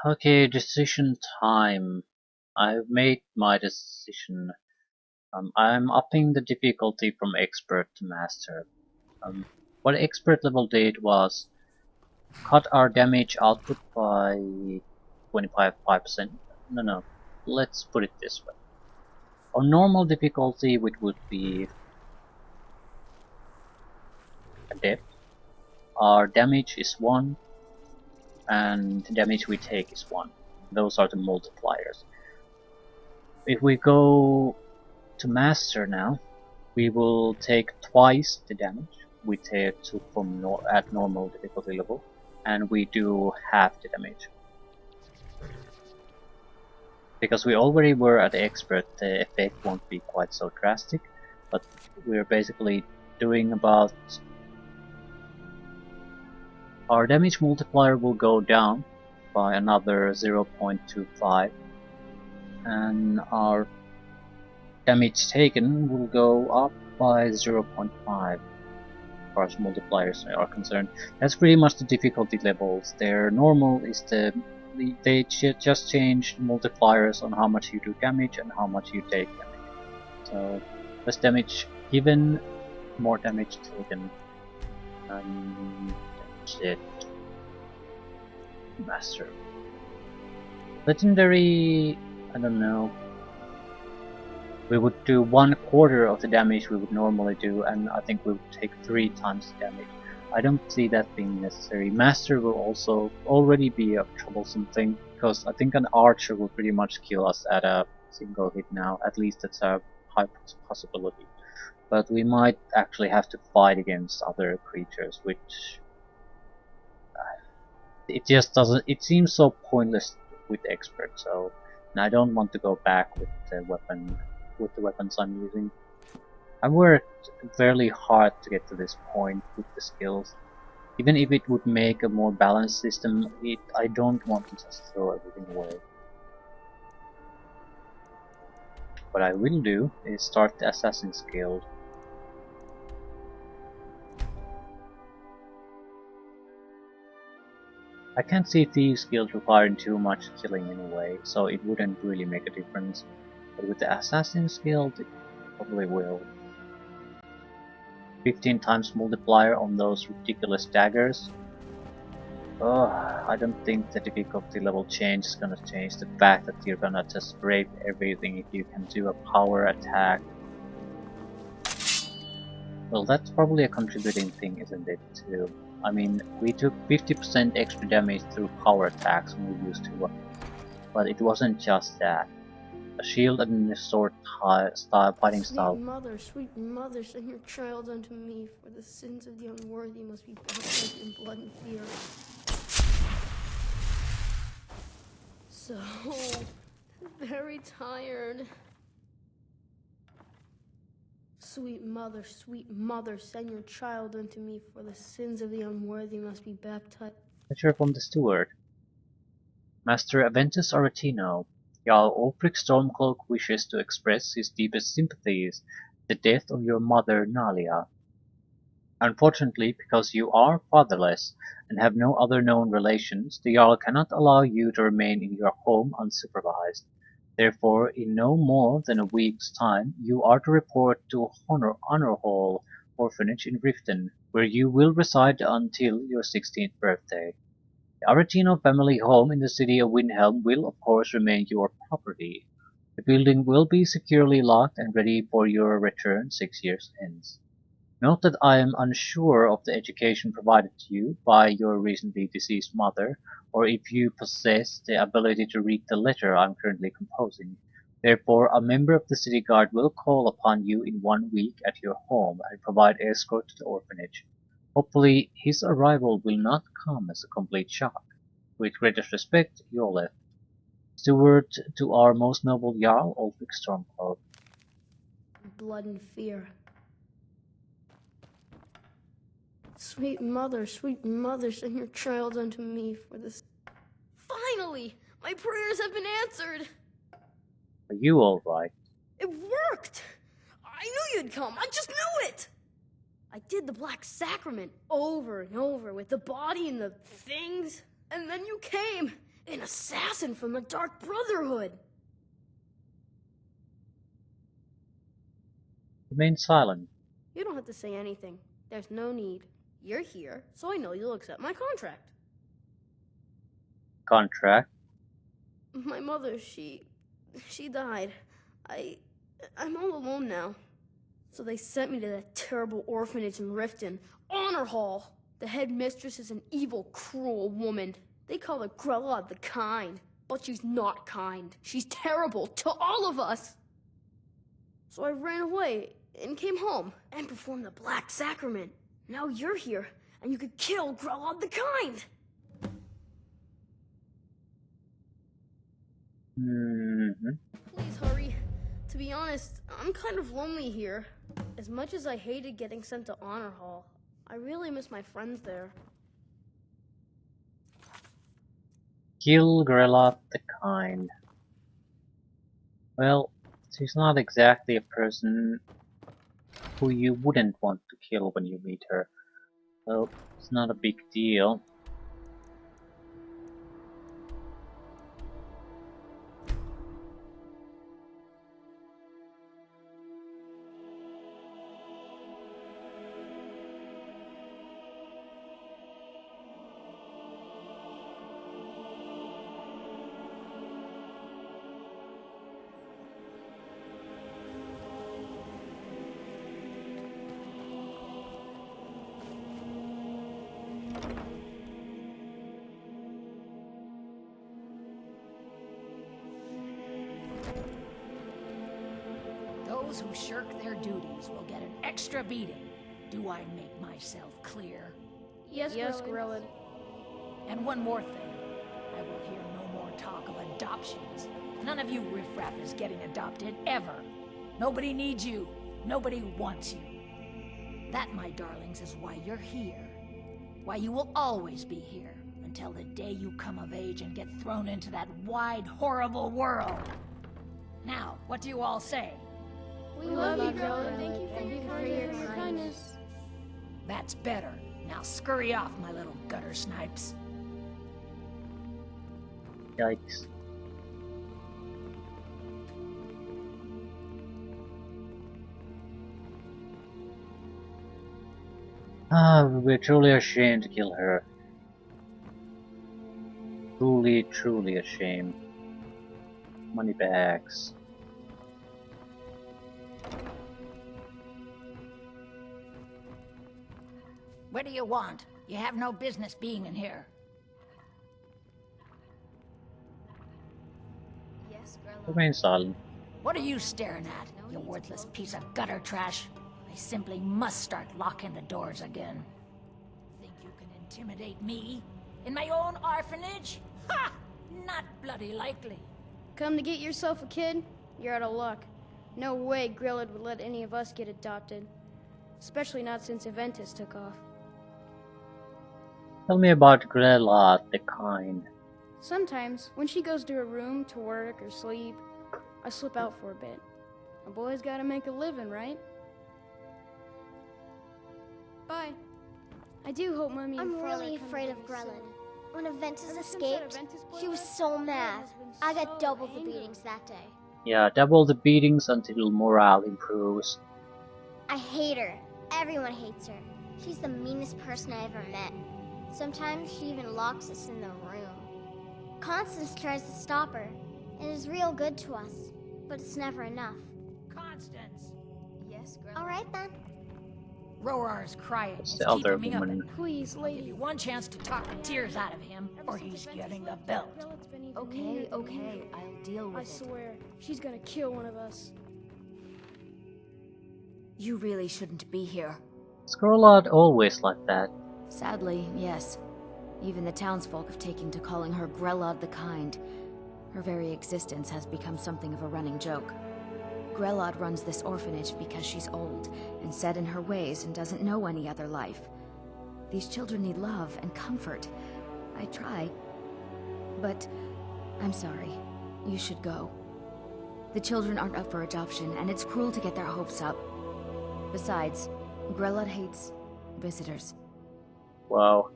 Okay, decision time. I've made my decision. I'm upping the difficulty from expert to master. What expert level did was cut our damage output by 25%. No. Let's put it this way. On normal difficulty, which would be adept, our damage is 1 and the damage we take is 1. Those are the multipliers. If we go to master now, we will take twice the damage we took from at normal difficulty level, and we do half the damage. Because we already were at expert, the effect won't be quite so drastic, but we're basically doing about... Our damage multiplier will go down by another 0.25, and our damage taken will go up by 0.5 as far as multipliers are concerned. That's pretty much the difficulty levels. Their normal is they just change multipliers on how much you do damage and how much you take damage. So less damage given, more damage taken. That's it. Master. Legendary, I don't know. We would do 1/4 of the damage we would normally do, and I think we would take 3 times the damage. I don't see that being necessary. Master will also already be a troublesome thing, because I think an archer will pretty much kill us at a single hit now. At least that's a high possibility. But we might actually have to fight against other creatures, which... it just doesn't... it seems so pointless with expert, so... and I don't want to go back with the weapons I'm using. I worked fairly hard to get to this point with the skills. Even if it would make a more balanced system, I don't want to just throw everything away. What I will do is start the Assassin's Guild. I can't see Thieves Guild requiring too much killing anyway, so it wouldn't really make a difference. But with the Assassin's Guild, it probably will. 15 times multiplier on those ridiculous daggers. I don't think the difficulty level change is gonna change the fact that you're gonna just rape everything if you can do a power attack. Well, that's probably a contributing thing, isn't it, too? I mean, we took 50% extra damage through power attacks when we used 2 weapons. But it wasn't just that. A shield and a sword fighting style. Sweet mother, send your child unto me, for the sins of the unworthy must be baptized in blood and fear. So very tired. Sweet mother, send your child unto me, for the sins of the unworthy must be baptized. Letter from the steward. Master Aventus Aretino, Jarl Ulfric Stormcloak wishes to express his deepest sympathies with the death of your mother Nalia. Unfortunately, because you are fatherless and have no other known relations, the Jarl cannot allow you to remain in your home unsupervised. Therefore, in no more than a week's time, you are to report to Honor Hall Orphanage in Riften, where you will reside until your 16th birthday. The Aretino family home in the city of Windhelm will of course remain your property. The building will be securely locked and ready for your return 6 years hence. Note that I am unsure of the education provided to you by your recently deceased mother, or if you possess the ability to read the letter I am currently composing. Therefore, a member of the city guard will call upon you in 1 week at your home and provide escort to the orphanage. Hopefully, his arrival will not come as a complete shock. With greatest respect, Yoleth. Steward to our most noble Jarl, Ulfric Stormcloak. Blood and fear. Sweet mother, send your child unto me, for this. Finally! My prayers have been answered! Are you alright? It worked! I knew you'd come! I just knew it! I did the Black Sacrament over and over with the body and the things, and then you came, An assassin from the Dark Brotherhood! Remain silent. You don't have to say anything. There's no need. You're here, so I know you'll accept my contract. Contract. My mother, she died. I'm all alone now. So they sent me to that terrible orphanage in Riften, Honor Hall. The headmistress is an evil, cruel woman. They call her Grella the Kind, but she's not kind. She's terrible to all of us. So I ran away and came home and performed the Black Sacrament. Now you're here, and you could kill Grella the Kind. Please hurry. To be honest, I'm kind of lonely here. As much as I hated getting sent to Honor Hall, I really miss my friends there. Kill Grella the Kind. Well, she's not exactly a person who you wouldn't want to kill when you meet her. So it's not a big deal. Those who shirk their duties will get an extra beating. Do I make myself clear? Yes, Grella. And one more thing. I will hear no more talk of adoptions. None of you riffraff is getting adopted, ever. Nobody needs you. Nobody wants you. That, my darlings, is why you're here. Why you will always be here, until the day you come of age and get thrown into that wide, horrible world. Now, what do you all say? We love you, Grella. Thank you for your kindness. That's better. Now scurry off, my little gutter snipes. Yikes. We're truly ashamed to kill her. Truly ashamed. Money bags. What do you want? You have no business being in here. Yes, Grella. Remain silent. What are you staring at, you worthless piece of gutter trash? I simply must start locking the doors again. Think you can intimidate me? In my own orphanage? Ha! Not bloody likely. Come to get yourself a kid? You're out of luck. No way Grilla would let any of us get adopted. Especially not since Aventus took off. Tell me about Grella the Kind. Sometimes, when she goes to her room to work or sleep, I slip out for a bit. A boy's gotta make a living, right? Bye. I do hope Mummy and I'm Father really come afraid to of visit Grellin. soon. When Aventus Ever since that escaped, Aventus boy she was left, so Grella mad. has been I got so double the angry. beatings that day. Yeah, double the beatings until morale improves. I hate her. Everyone hates her. She's the meanest person I ever met. Sometimes she even locks us in the room. Constance tries to stop her, and is real good to us, but it's never enough. Constance! Yes, Grella. All right then. Roar's crying. It's It's the other keeping me up at woman. night. Please, I'll give lady. you one chance to talk the tears out of him, or he's getting the belt. Okay, I'll deal with I it. swear, she's gonna kill one of us. You really shouldn't be here. Scarlet always like that. Sadly, yes. Even the townsfolk have taken to calling her Grellod the Kind. Her very existence has become something of a running joke. Grellod runs this orphanage because she's old and set in her ways and doesn't know any other life. These children need love and comfort. I try. But I'm sorry. You should go. The children aren't up for adoption, and it's cruel to get their hopes up. Besides, Grellod hates visitors. Wow.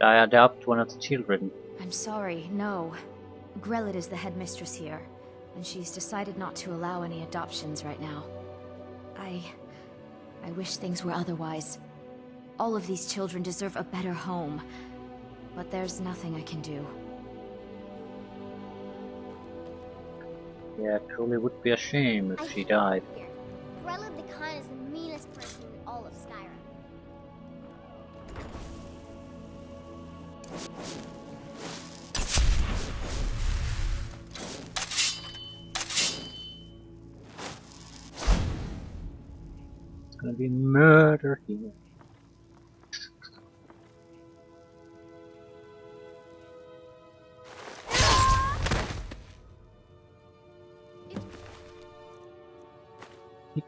I adopt one of the children. I'm sorry, no. Grellet is the headmistress here, and she's decided not to allow any adoptions right now. I wish things were otherwise. All of these children deserve a better home, but there's nothing I can do. Yeah, it truly would be a shame if I she hate died. it here. Brotherhood the Khan is the meanest person in all of Skyrim. It's gonna be murder here.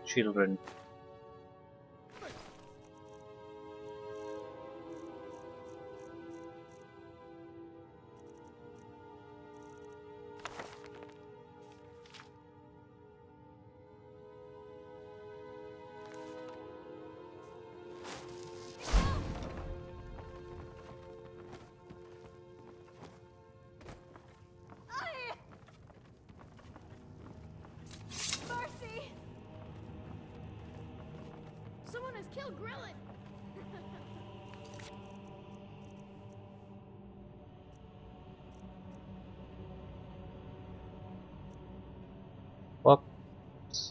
Children. Mercy! Someone has killed Grellet! What?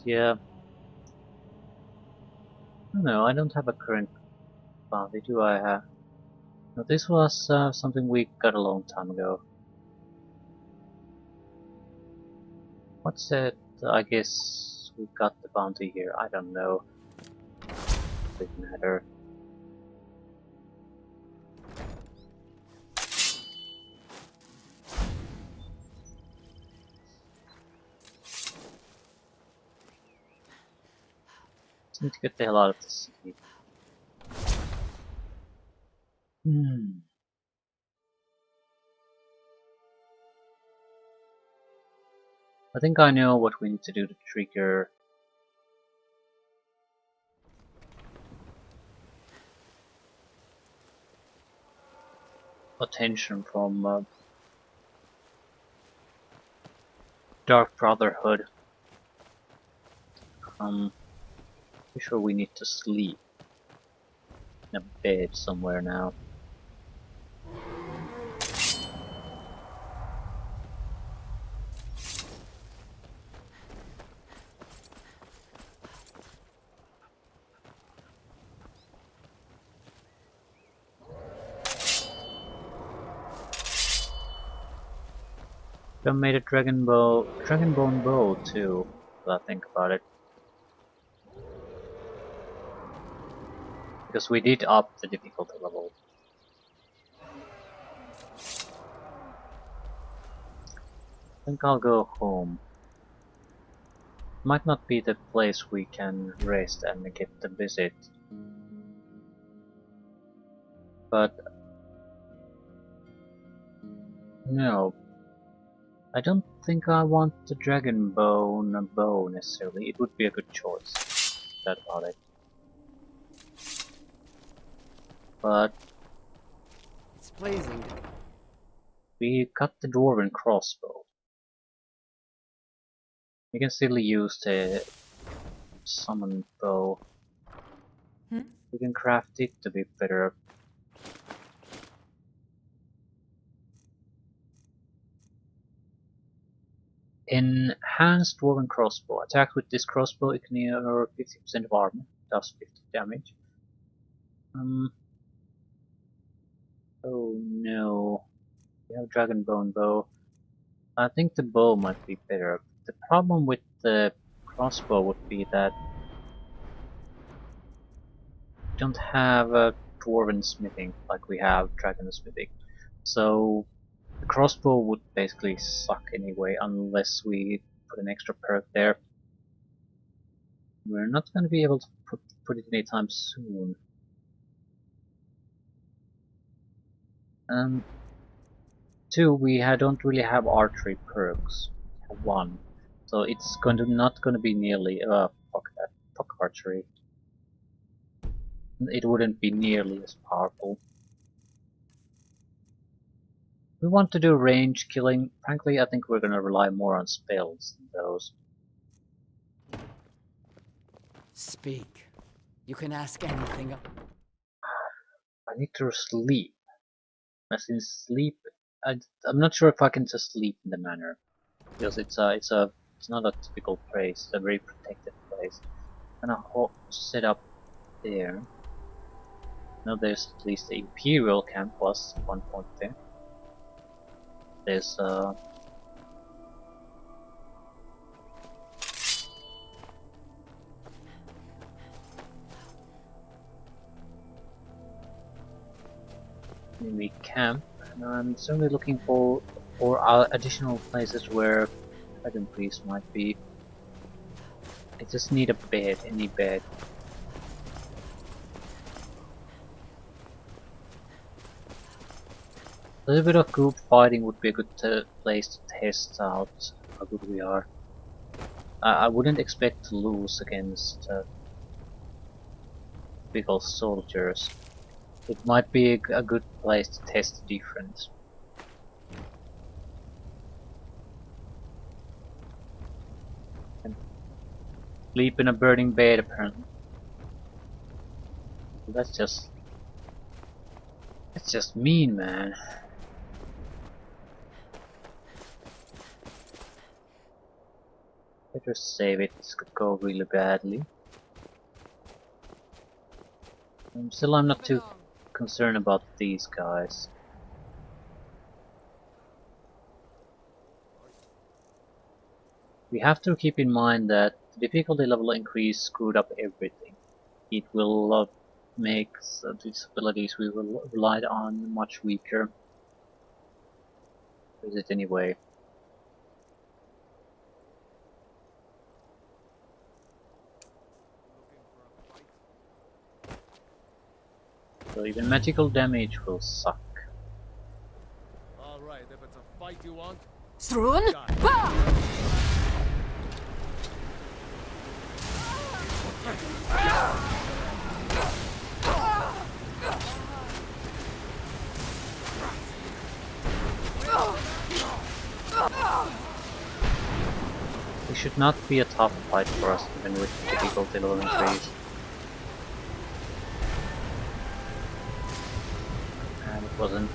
Yeah. No, I don't have a current bounty, do I have? No, this was something we got a long time ago. What's it? I guess we got the bounty here. I don't know. Doesn't matter. Just need to get the hell out of the city. I think I know what we need to do to trigger attention from Dark Brotherhood. Pretty sure we need to sleep in a bed somewhere now. They made a dragonbone bow too, if I think about it. Because we did up the difficulty level. I think I'll go home. Might not be the place we can rest and get the visit. But no. I don't think I want the dragonbone bow necessarily. It would be a good choice. That about it. But It's pleasing. we got the dwarven crossbow. We can still use the summon bow. We can craft it to be better. Enhanced dwarven crossbow. Attack with this crossbow, it can ignore 50% of armor. Does 50 damage. Oh no. We have dragonbone bow. I think the bow might be better. The problem with the crossbow would be that we don't have a dwarven smithing like we have dragon smithing. So the crossbow would basically suck anyway unless we put an extra perk there. We're not going to be able to put it anytime soon. Two, we don't really have archery perks. We have one, so it's not going to be nearly fuck archery. It wouldn't be nearly as powerful. We want to do range killing. Frankly, I think we're gonna rely more on spells than those. Speak. You can ask anything. I need to sleep. As in sleep, I'm not sure if I can just sleep in the manor, because it's not a typical place. It's a very protected place. I'm gonna set up there. Now there's at least the Imperial camp plus 1 point there. There's enemy camp, and I'm certainly looking for additional places where Dragon Priest might be. I just need a bed, any bed. A little bit of group fighting would be a good place to test out how good we are. I wouldn't expect to lose against typical soldiers. It might be a good place to test the difference. And sleep in a burning bed apparently. That's just mean, man. Better save it, this could go really badly. Still, I'm not too concerned about these guys. We have to keep in mind that the difficulty level increase screwed up everything. It will make these abilities we relied on much weaker. Where is it anyway? So even magical damage will suck. Alright, if it's a fight you want, Thrun? It should not be a tough fight for us, even with difficulty level increase. And it wasn't.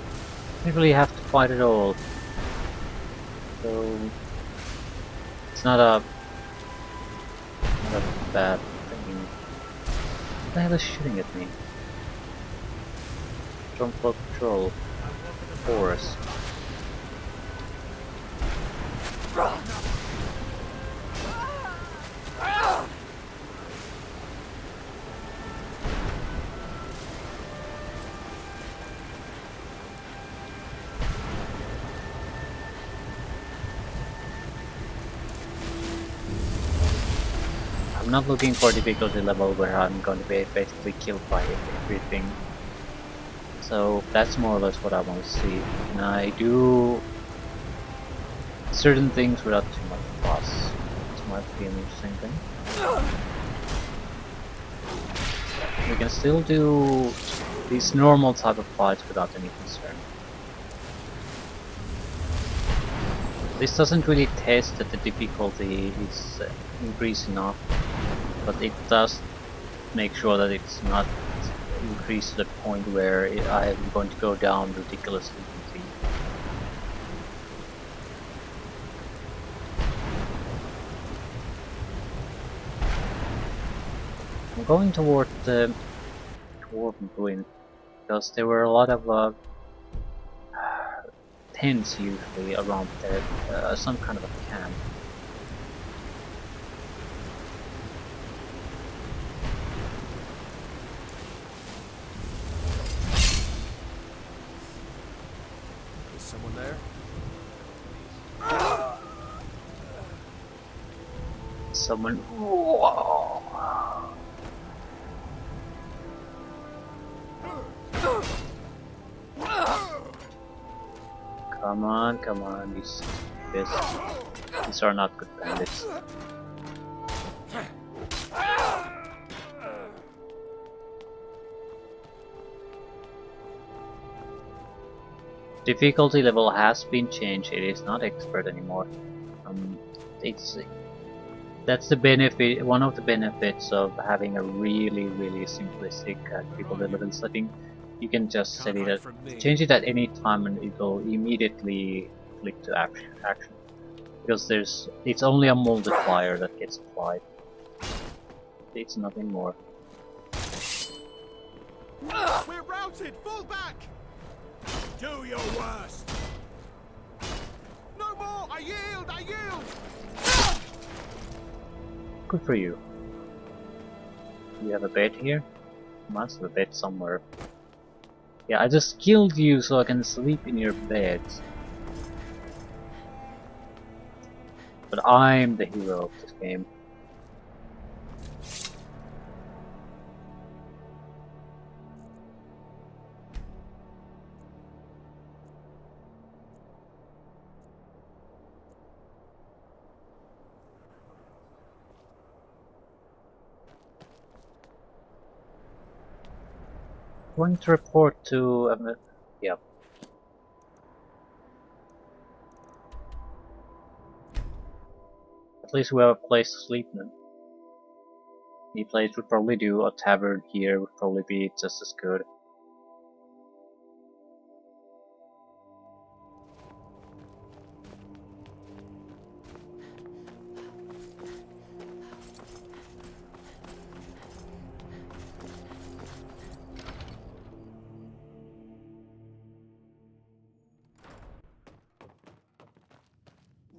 We really have to fight at all. So it's not a bad thing. What the hell is shooting at me? Stormcloak Patrol. Forest. I'm not looking for difficulty level where I'm going to be basically killed by everything. So that's more or less what I want to see. And I do certain things without too much fuss. This might be an interesting thing. We can still do these normal type of fights without any concern. This doesn't really test that the difficulty is increased enough, but it does make sure that it's not increased to the point where I'm going to go down ridiculously easy. I'm going toward the Dwarven Ruin because there were a lot of tents usually around there, some kind of a camp. is someone there? Someone. Whoa. Come on, these are not good bandits. Difficulty level has been changed. It is not expert anymore. It's that's the benefit. One of the benefits of having a really simplistic difficulty level setting. You can just set it at, change it at any time, and it will immediately click to action. Because it's only a multiplier that gets applied. It's nothing more. We're routed! Fall back! Do your worst! No more! I yield! I yield! Good for you. You have a bed here? Must have a bed somewhere. Yeah, I just killed you so I can sleep in your bed. But I'm the hero of this game. Going to report to yeah. At least we have a place to sleep now. Any place would probably do. A tavern here would probably be just as good.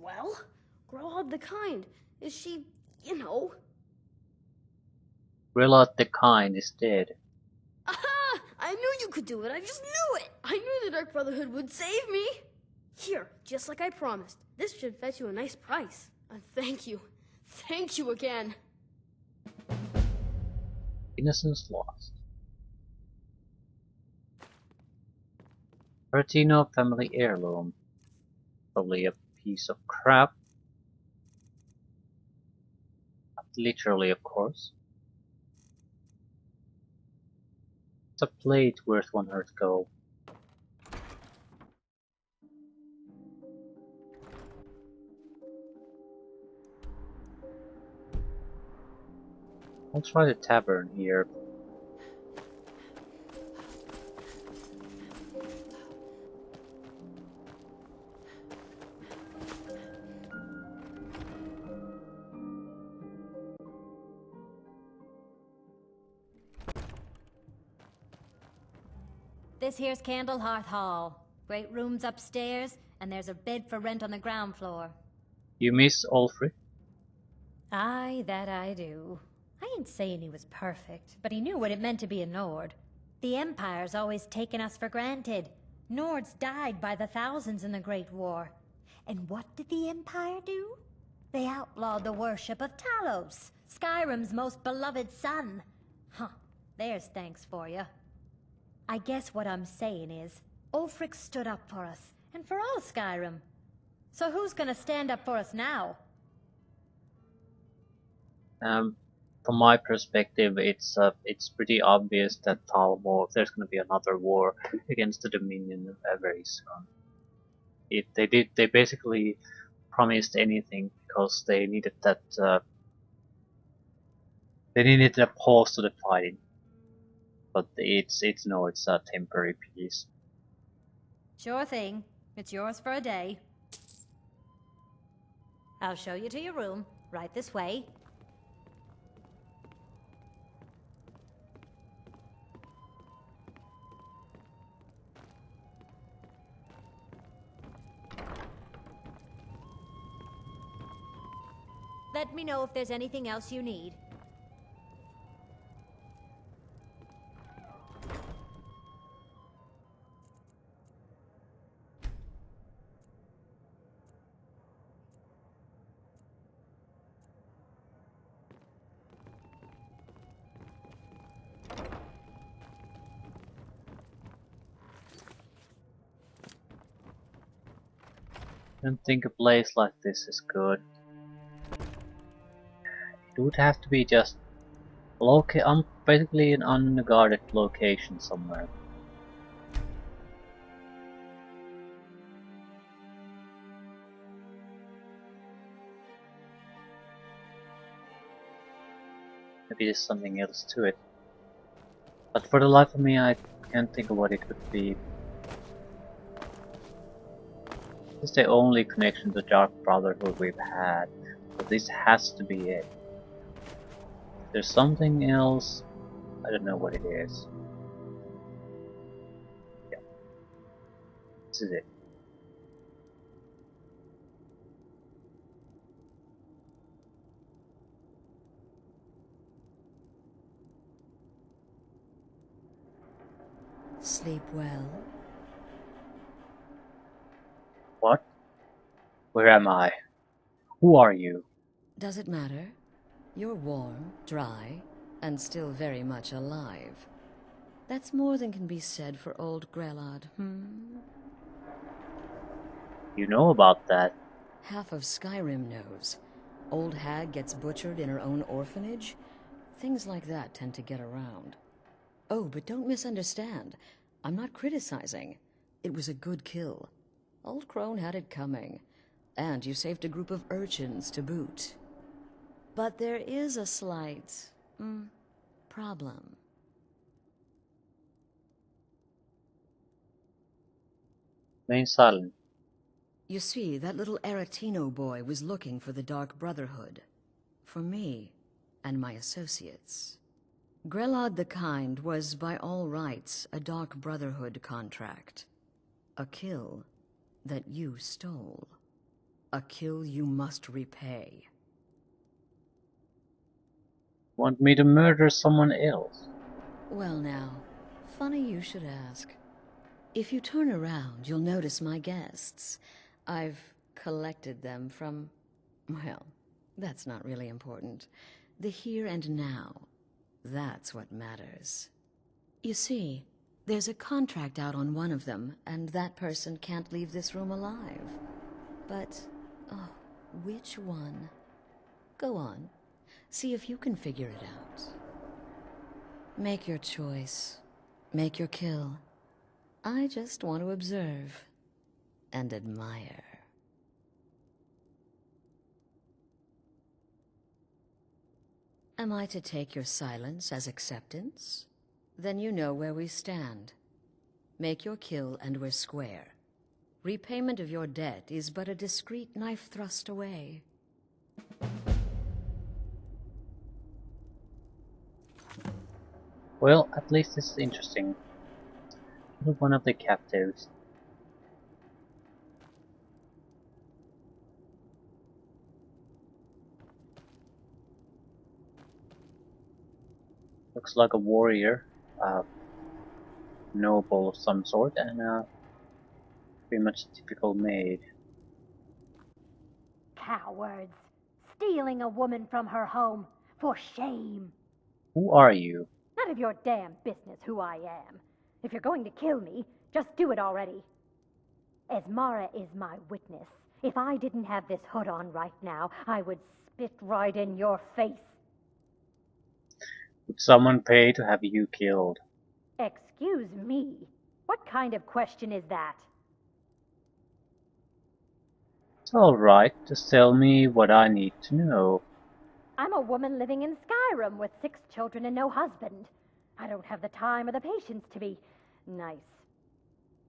Well, Grelod the Kind. Is she, you know? Grelot the Kind is dead. Aha! I knew you could do it. I just knew it. I knew the Dark Brotherhood would save me. Here, just like I promised. This should fetch you a nice price. Thank you. Thank you again. Innocence lost. Bertino family heirloom. Probably a piece of crap. Literally, of course. It's a plate worth 100 gold. I'll try the tavern here. This here's Candlehearth Hall. Great rooms upstairs, and there's a bed for rent on the ground floor. You miss Ulfric? Aye, that I do. I ain't saying he was perfect, but he knew what it meant to be a Nord. The Empire's always taken us for granted. Nords died by the thousands in the Great War. And what did the Empire do? They outlawed the worship of Talos, Skyrim's most beloved son. Huh, there's thanks for you. I guess what I'm saying is, Ulfric stood up for us, and for all Skyrim. So who's gonna stand up for us now? From my perspective, it's pretty obvious that there's going to be another war against the Dominion very soon. They basically promised anything because they needed that they needed a pause to the fighting. But it's a temporary peace. Sure thing. It's yours for a day. I'll show you to your room, right this way. Let me know if there's anything else you need. I don't think a place like this is good. It would have to be just basically an unguarded location somewhere. Maybe there's something else to it. But for the life of me, I can't think of what it could be. This is the only connection to Dark Brotherhood we've had, so this has to be it. If there's something else, I don't know what it is. Yeah, this is it. Sleep well. What? Where am I? Who are you? Does it matter? You're warm, dry, and still very much alive. That's more than can be said for old Grelod, You know about that. Half of Skyrim knows. Old hag gets butchered in her own orphanage. Things like that tend to get around. Oh, but don't misunderstand. I'm not criticizing. It was a good kill. Old Crone had it coming. And you saved a group of urchins to boot. But there is a slight, problem. Remain silent. You see, that little Aretino boy was looking for the Dark Brotherhood. For me, and my associates. Grelod the Kind was, by all rights, a Dark Brotherhood contract. A kill that you stole. A kill you must repay. Want me to murder someone else? Well now, funny you should ask. If you turn around, you'll notice my guests. I've collected them from, well, that's not really important. The here and now. That's what matters. You see, there's a contract out on one of them, and that person can't leave this room alive. But, oh, which one? Go on. See if you can figure it out. Make your choice. Make your kill. I just want to observe and admire. Am I to take your silence as acceptance? Then you know where we stand. Make your kill and we're square. Repayment of your debt is but a discreet knife thrust away. Well, at least this is interesting. Kill one of the captives. Looks like a warrior, noble of some sort, and pretty much typical maid. Cowards! Stealing a woman from her home! For shame! Who are you? None of your damn business who I am. If you're going to kill me, just do it already. Esmara is my witness. If I didn't have this hood on right now, I would spit right in your face. Would someone pay to have you killed? Excuse me. What kind of question is that? It's alright, just tell me what I need to know. I'm a woman living in Skyrim with 6 children and no husband. I don't have the time or the patience to be nice.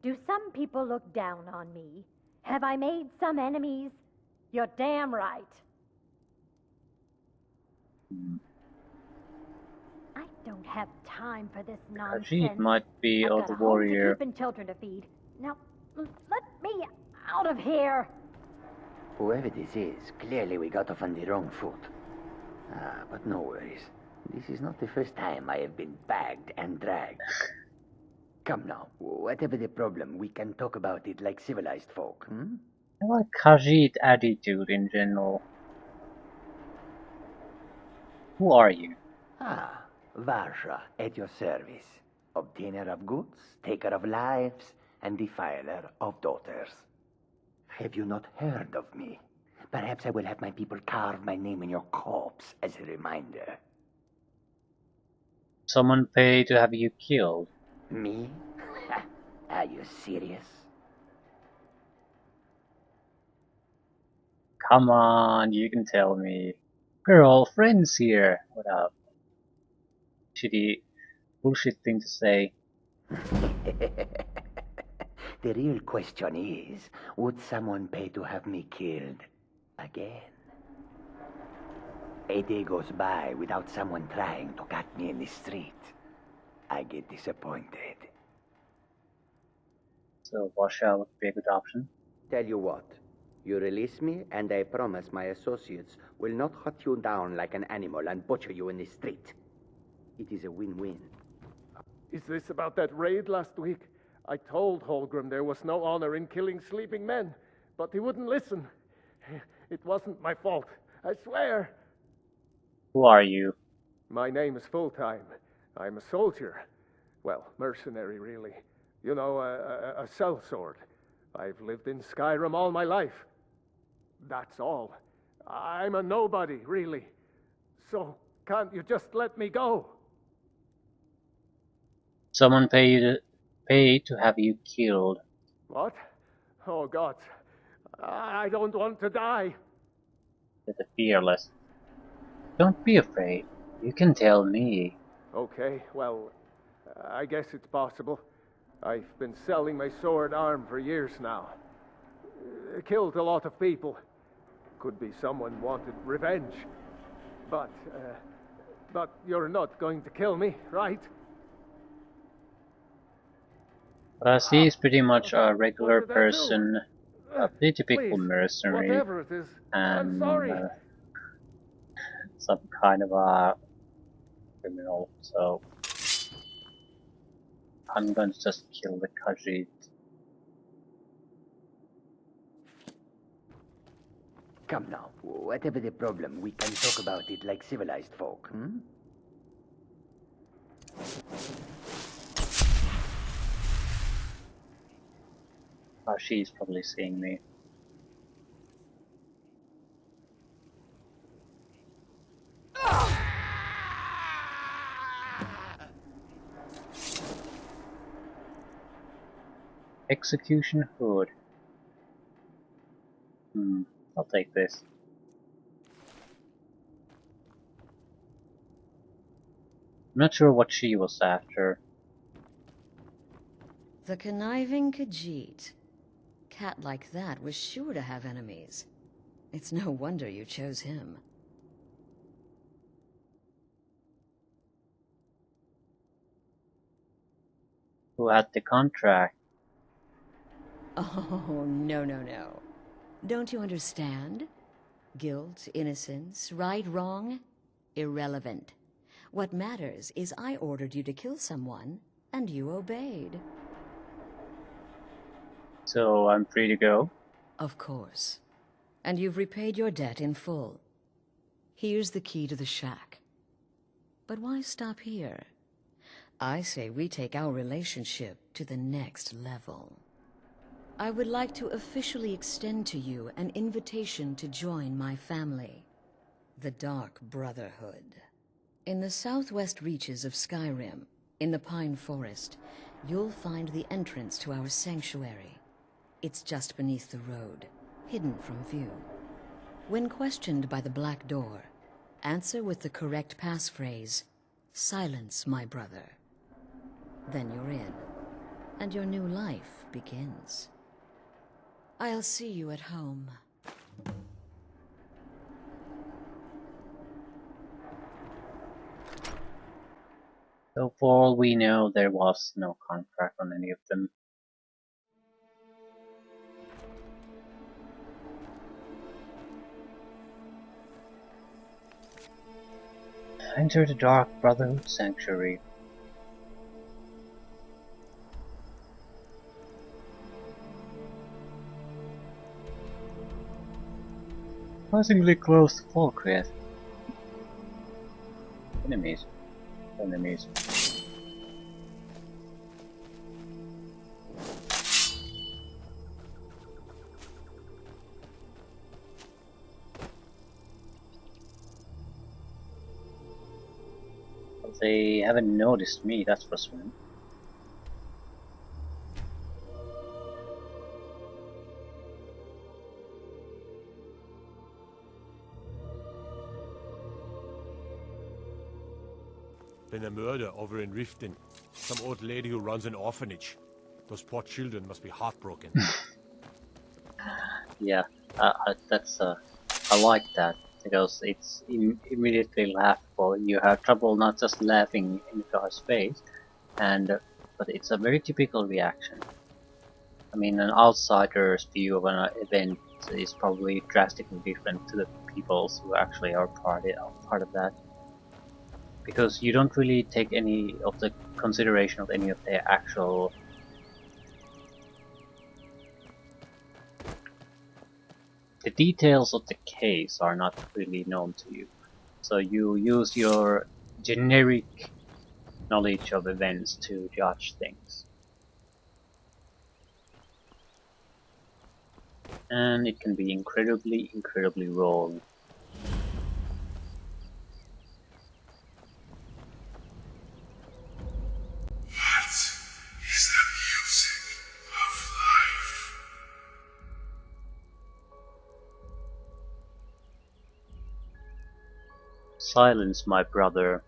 Do some people look down on me? Have I made some enemies? You're damn right. I don't have time for this nonsense. Khajiit might be I've of got the a home to warrior. keep and children to feed. Now, let me out of here. Whoever this is, clearly we got off on the wrong foot. But no worries. This is not the first time I have been bagged and dragged. Come now, whatever the problem, we can talk about it like civilized folk, I like Khajiit attitude in general. Who are you? Varja, at your service. Obtainer of goods, taker of lives, and defiler of daughters. Have you not heard of me? Perhaps I will have my people carve my name in your corpse as a reminder. Someone pay to have you killed? Me? Are you serious? Come on, you can tell me. We're all friends here. What up? bullshit thing to say. The real question is, would someone pay to have me killed again? A day goes by without someone trying to cut me in the street. I get disappointed. So Russia would be a good option. Tell you what, you release me and I promise my associates will not hunt you down like an animal and butcher you in the street. It is a win-win. Is this about that raid last week? I told Holgrim there was no honor in killing sleeping men, but he wouldn't listen. It wasn't my fault, I swear. Who are you? My name is Full-Time. I'm a soldier. Well, mercenary, really. You know, a sellsword. I've lived in Skyrim all my life. That's all. I'm a nobody, really. So, can't you just let me go? Someone pay to have you killed. What? Oh, God. I don't want to die. Said the fearless. Don't be afraid. You can tell me. Okay, well, I guess it's possible. I've been selling my sword arm for years now. Killed a lot of people. Could be someone wanted revenge. But you're not going to kill me, right? He is pretty much a regular What did I do? person, a pretty typical Please, mercenary, whatever it is, I'm and sorry. some kind of a criminal. So I'm going to just kill the Khajiit. Come now, whatever the problem, we can talk about it like civilized folk, hmm? She's probably seeing me. Execution hood. I'll take this. I'm not sure what she was after. The conniving Khajiit. Cat like that was sure to have enemies. It's no wonder you chose him. Who had the contract? Oh, no, no, no. Don't you understand? Guilt, innocence, right, wrong, irrelevant. What matters is I ordered you to kill someone, and you obeyed. So I'm free to go? Of course. And you've repaid your debt in full. Here's the key to the shack. But why stop here? I say we take our relationship to the next level. I would like to officially extend to you an invitation to join my family, the Dark Brotherhood. In the southwest reaches of Skyrim, in the Pine Forest, you'll find the entrance to our sanctuary. It's just beneath the road, hidden from view. When questioned by the Black Door, answer with the correct passphrase, "Silence, my brother." Then you're in, and your new life begins. I'll see you at home. So for all we know, there was no contract on any of them. Enter the Dark Brotherhood Sanctuary. Surprisingly close to folk with. Enemies. Enemies. They haven't noticed me, that's for certain. been a murder over in Riften. Some old lady who runs an orphanage. Those poor children must be heartbroken. Yeah, that's I like that because it's immediately laughable. You have trouble not just laughing in the guy's face, and but it's a very typical reaction. I mean, an outsider's view of an event is probably drastically different to the people's who actually are part of that, because you don't really take any of the consideration of any of their actual. The details of the case are not really known to you, so you use your generic knowledge of events to judge things. And it can be incredibly wrong. What is the music of life? Silence, my brother.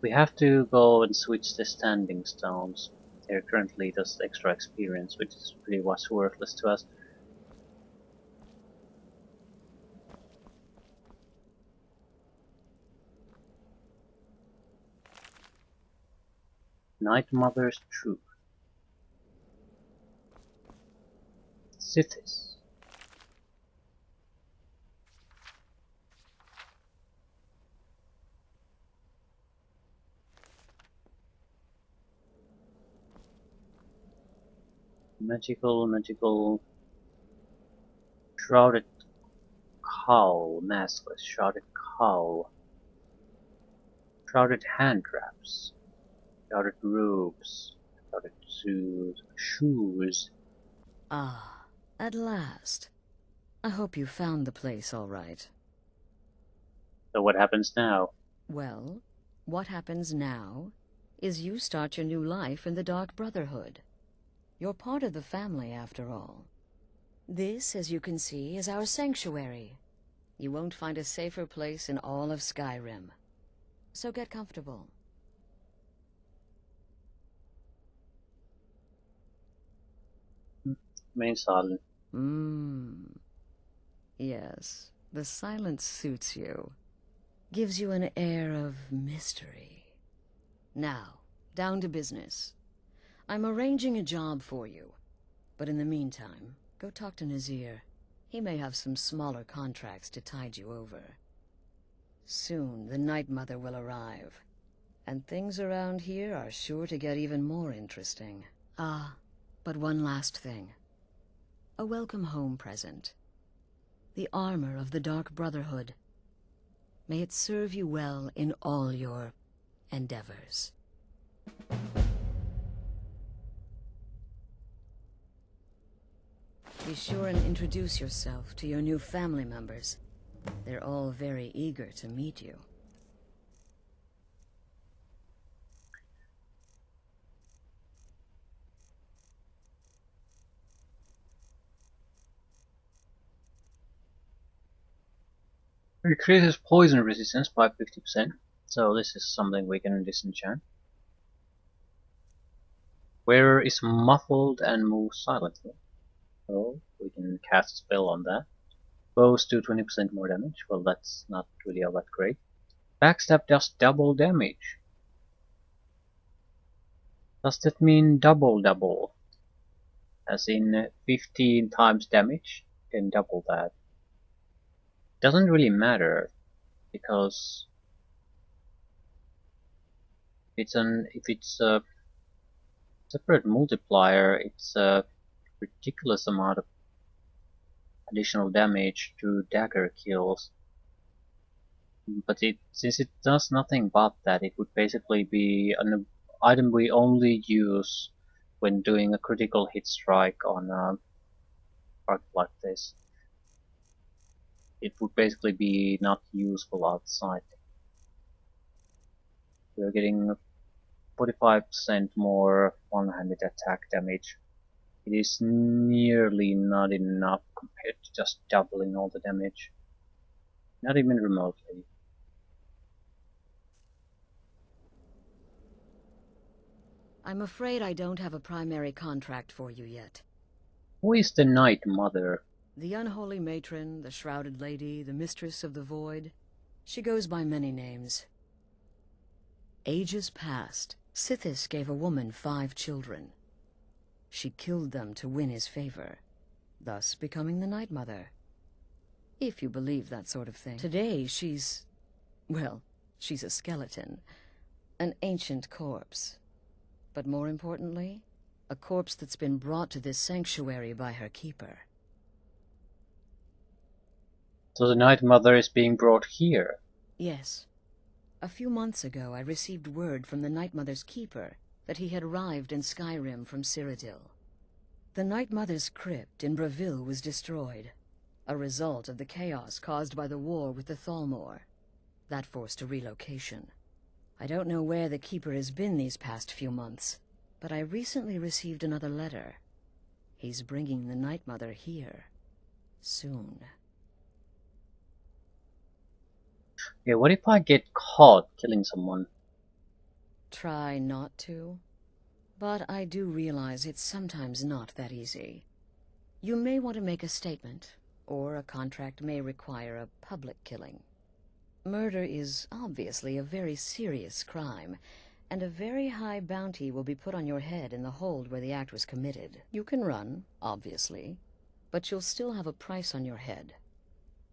We have to go and switch the standing stones. They're currently just extra experience, which is pretty much worthless to us. Night Mother's Truth. Sithis. Magical. Shrouded cowl, maskless, shrouded cowl. Shrouded hand wraps. Shrouded robes. Shrouded shoes. Ah, at last. I hope you found the place all right. So what happens now? Well, what happens now is you start your new life in the Dark Brotherhood. You're part of the family, after all. This, as you can see, is our sanctuary. You won't find a safer place in all of Skyrim. So get comfortable. Remain silent. Yes, the silence suits you. Gives you an air of mystery. Now, down to business. I'm arranging a job for you. But in the meantime, go talk to Nazir. He may have some smaller contracts to tide you over. Soon, the Night Mother will arrive. And things around here are sure to get even more interesting. Ah, but one last thing. A welcome home present. The armor of the Dark Brotherhood. May it serve you well in all your endeavors. Be sure and introduce yourself to your new family members. They're all very eager to meet you. It increases poison resistance by 50%, so this is something we can disenchant. Wearer is muffled and moves silently, so we can cast a spell on that. Bows do 20% more damage, well that's not really all that great. Backstab does double damage. Does that mean double? As in 15 times damage? Then double that. Doesn't really matter, because if it's a separate multiplier, it's a ridiculous amount of additional damage to dagger kills. But since it does nothing but that, it would basically be an item we only use when doing a critical hit strike on artifact like this. It would basically be not useful outside. We're getting 45% more one-handed attack damage. It is nearly not enough compared to just doubling all the damage. Not even remotely. I'm afraid I don't have a primary contract for you yet. Who is the Night Mother? The unholy matron, the shrouded lady, the mistress of the void. She goes by many names. Ages past, Sithis gave a woman 5 children. She killed them to win his favor, thus becoming the Night Mother. If you believe that sort of thing. Today she's... well, she's a skeleton. An ancient corpse. But more importantly, a corpse that's been brought to this sanctuary by her keeper. So the Night Mother is being brought here? Yes. A few months ago, I received word from the Night Mother's keeper that he had arrived in Skyrim from Cyrodiil. The Night Mother's crypt in Bravil was destroyed, a result of the chaos caused by the war with the Thalmor. That forced a relocation. I don't know where the keeper has been these past few months, but I recently received another letter. He's bringing the Night Mother here. Soon. Yeah, what if I get caught killing someone? Try not to. But I do realize it's sometimes not that easy. You may want to make a statement, or a contract may require a public killing. Murder is obviously a very serious crime, and a very high bounty will be put on your head in the hold where the act was committed. You can run, obviously, but you'll still have a price on your head.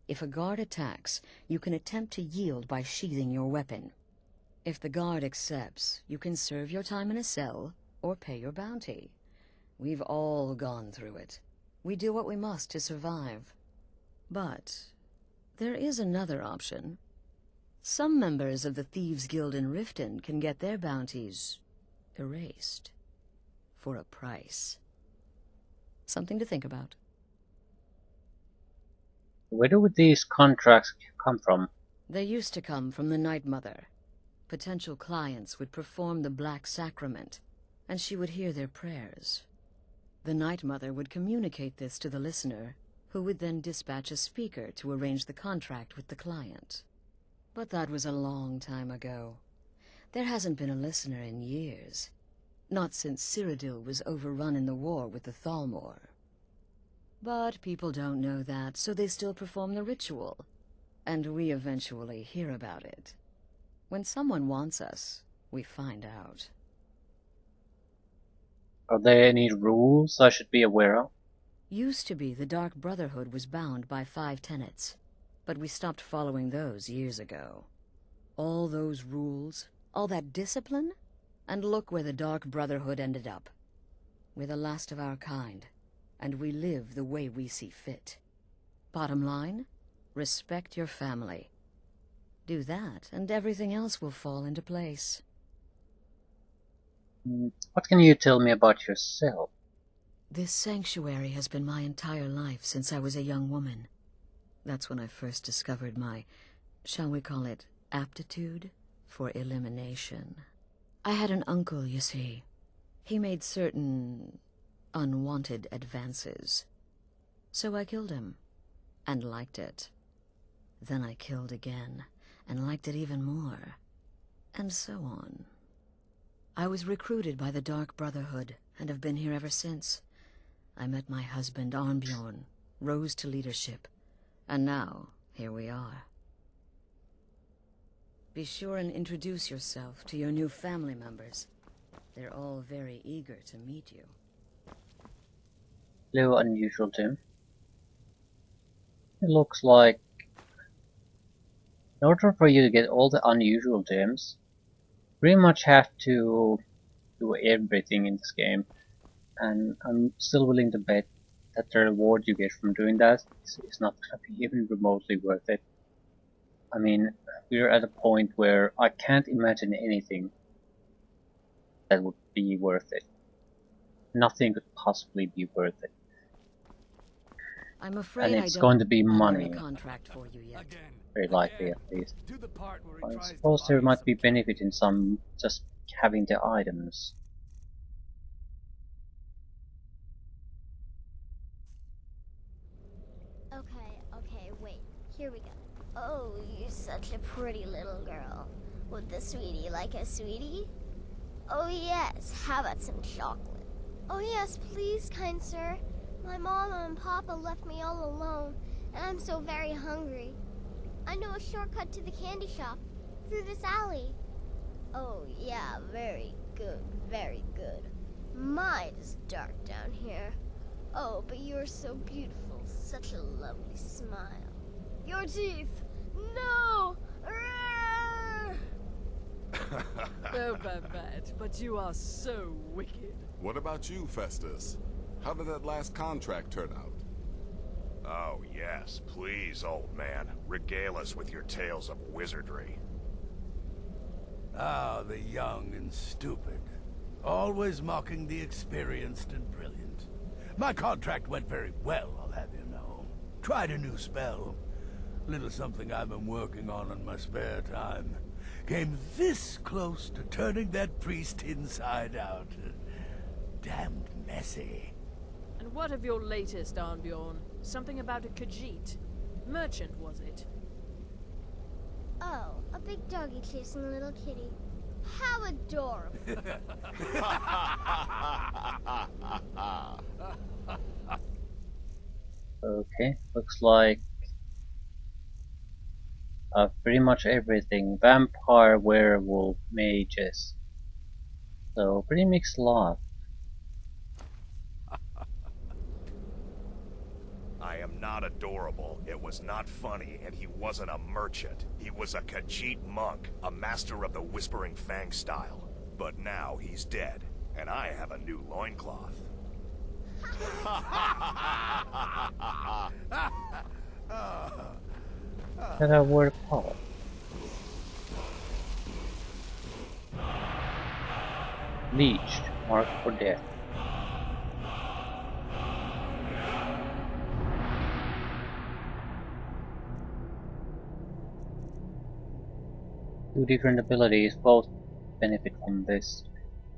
If a guard attacks, you can attempt to yield by sheathing your weapon. If the guard accepts, you can serve your time in a cell, or pay your bounty. We've all gone through it. We do what we must to survive. But there is another option. Some members of the Thieves' Guild in Riften can get their bounties erased. For a price. Something to think about. Where do these contracts come from? They used to come from the Night Mother. Potential clients would perform the Black Sacrament, and she would hear their prayers. The Night Mother would communicate this to the listener, who would then dispatch a speaker to arrange the contract with the client. But that was a long time ago. There hasn't been a listener in years. Not since Cyrodiil was overrun in the war with the Thalmor. But people don't know that, so they still perform the ritual. And we eventually hear about it. When someone wants us, we find out. Are there any rules I should be aware of? Used to be the Dark Brotherhood was bound by 5 tenets, but we stopped following those years ago. All those rules, all that discipline, and look where the Dark Brotherhood ended up. We're the last of our kind, and we live the way we see fit. Bottom line, respect your family. Do that, and everything else will fall into place. What can you tell me about yourself? This sanctuary has been my entire life since I was a young woman. That's when I first discovered my, shall we call it, aptitude for elimination. I had an uncle, you see. He made certain unwanted advances. So I killed him, and liked it. Then I killed again, and liked it even more. And so on. I was recruited by the Dark Brotherhood, and have been here ever since. I met my husband, Arnbjorn, rose to leadership, and now, here we are. Be sure and introduce yourself to your new family members. They're all very eager to meet you. Hello, unusual Tim. It looks like in order for you to get all the unusual gems, you pretty much have to do everything in this game. And I'm still willing to bet that the reward you get from doing that is not going to be even remotely worth it. I mean, we're at a point where I can't imagine anything that would be worth it. Nothing could possibly be worth it. I'm afraid and I it's don't going to be have money, any contract for you yet. very likely at least. Do the part where he I tries to suppose buy there you might some be candy. benefit in some just having the items. Okay, wait. Here we go. Oh, you're such a pretty little girl. Would the sweetie like a sweetie? Oh, yes. How about some chocolate? Oh, yes, please, kind sir. My mama and papa left me all alone, and I'm so very hungry. I know a shortcut to the candy shop, through this alley. Oh, yeah, very good, very good. My, it's dark down here. Oh, but you're so beautiful, such a lovely smile. Your teeth! No! Arrgh! Oh, Babette, but you are so wicked. What about you, Festus? How did that last contract turn out? Oh, yes. Please, old man. Regale us with your tales of wizardry. Ah, the young and stupid. Always mocking the experienced and brilliant. My contract went very well, I'll have you know. Tried a new spell. Little something I've been working on in my spare time. Came this close to turning that priest inside out. Damned messy. And what of your latest, Arnbjorn? Something about a Khajiit. Merchant, was it? Oh, a big doggy chasing a little kitty. How adorable. Okay, looks like pretty much everything. Vampire, werewolf, mages. So pretty mixed lot. I am not adorable. It was not funny, and he wasn't a merchant. He was a Khajiit monk, a master of the Whispering Fang style. But now he's dead, and I have a new loincloth. That a word power. Leech, marked for death. Two different abilities both benefit from this.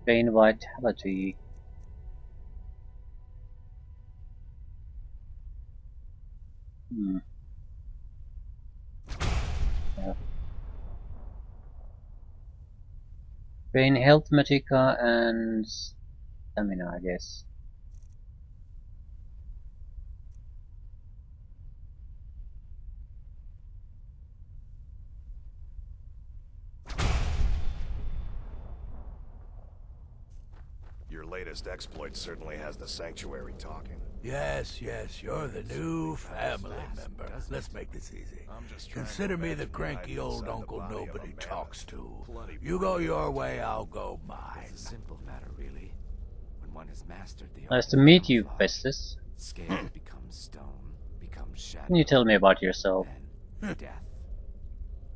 Gain vitality. Yeah. Gain health, magicka, and stamina, I guess. Your latest exploit certainly has the Sanctuary talking. Yes, you're the new family member. Let's make this easy. Consider me the cranky old uncle nobody talks to. You go your way, I'll go mine. It's a simple matter, really. When one has mastered the Nice art to of meet you, camouflage, Festus. scale becomes stone, becomes shadow. Can you tell me about yourself? Then death.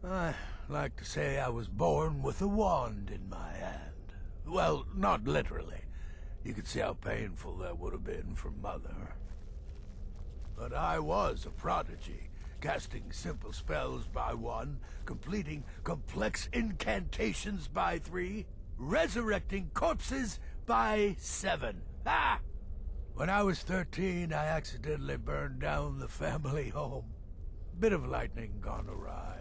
I like to say I was born with a wand in my hand. Well, not literally. You could see how painful that would have been for Mother. But I was a prodigy, casting simple spells by 1, completing complex incantations by 3, resurrecting corpses by 7. Ah! When I was 13, I accidentally burned down the family home. Bit of lightning gone awry.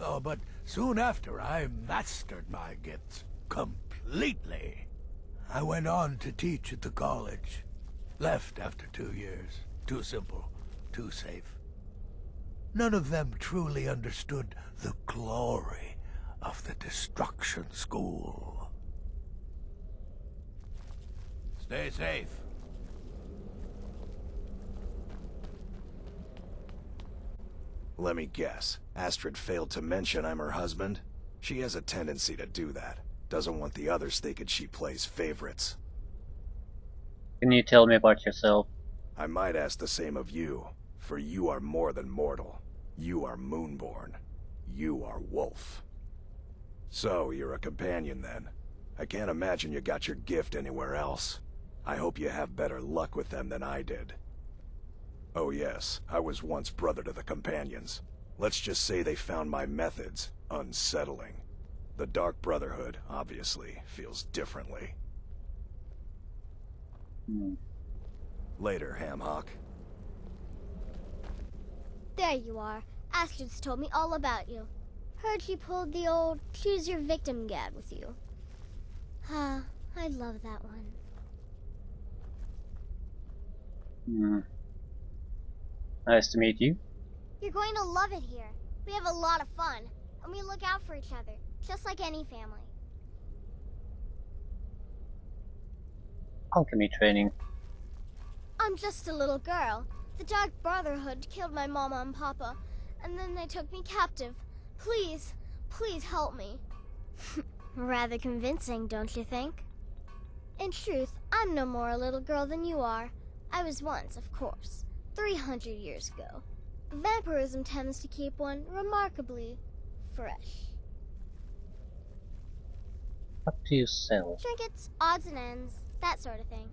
Oh, but soon after, I mastered my gifts completely. I went on to teach at the college. Left after 2 years. Too simple. Too safe. None of them truly understood the glory of the Destruction School. Stay safe. Let me guess. Astrid failed to mention I'm her husband? She has a tendency to do that. Doesn't want the others thinking she plays favorites. Can you tell me about yourself? I might ask the same of you, for you are more than mortal. You are Moonborn. You are Wolf. So, you're a companion then. I can't imagine you got your gift anywhere else. I hope you have better luck with them than I did. Oh yes, I was once brother to the companions. Let's just say they found my methods unsettling. The Dark Brotherhood, obviously, feels differently. Later, Hamhock. There you are. Astrid's told me all about you. Heard you pulled the old choose your victim gad with you. Ah, I love that one. Nice to meet you. You're going to love it here. We have a lot of fun, and we look out for each other, just like any family. Alchemy training. I'm just a little girl. The Dark Brotherhood killed my mama and papa, and then they took me captive. Please, please help me. Rather convincing, don't you think? In truth, I'm no more a little girl than you are. I was once, of course, 300 years ago. Vampirism tends to keep one remarkably fresh. What do you sell? Trinkets, odds and ends, that sort of thing.